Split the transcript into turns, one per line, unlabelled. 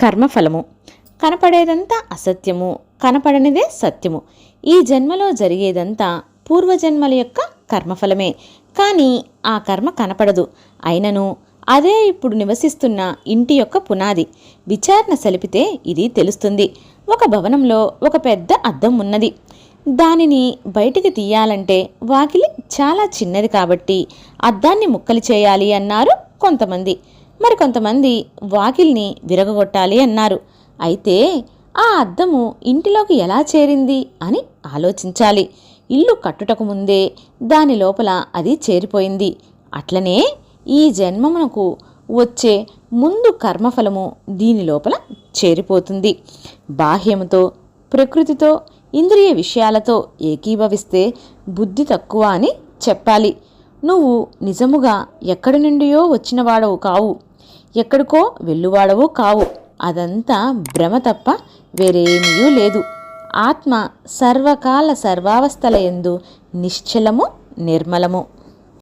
కర్మఫలము. కనపడేదంతా అసత్యము, కనపడనిదే సత్యము. ఈ జన్మలో జరిగేదంతా పూర్వజన్మల యొక్క కర్మఫలమే. కానీ ఆ కర్మ కనపడదు. అయినను అదే ఇప్పుడు నివసిస్తున్న ఇంటి యొక్క పునాది. విచారణ సలిపితే ఇది తెలుస్తుంది. ఒక భవనంలో ఒక పెద్ద అద్దం ఉన్నది. దానిని బయటికి తీయాలంటే వాకిలి చాలా చిన్నది కాబట్టి అద్దాన్ని ముక్కలు చేయాలి అన్నారు కొంతమంది. మరికొంతమంది వాకిల్ని విరగగొట్టాలి అన్నారు. అయితే ఆ అద్దము ఇంటిలోకి ఎలా చేరింది అని ఆలోచించాలి. ఇల్లు కట్టుటకు ముందే దాని లోపల అది చేరిపోయింది. అట్లనే ఈ జన్మమునకు వచ్చే ముందు కర్మఫలము దీని లోపల చేరిపోతుంది. బాహ్యముతో, ప్రకృతితో, ఇంద్రియ విషయాలతో ఏకీభవిస్తే బుద్ధి తక్కువ అని చెప్పాలి. నువ్వు నిజముగా ఎక్కడి నుండియో వచ్చినవాడవు కావు, ఎక్కడికో వెళ్ళువాడవు కావు. అదంతా భ్రమ తప్ప వేరేమీ లేదు. ఆత్మ సర్వకాల సర్వావస్థల యందు నిశ్చలము, నిర్మలము.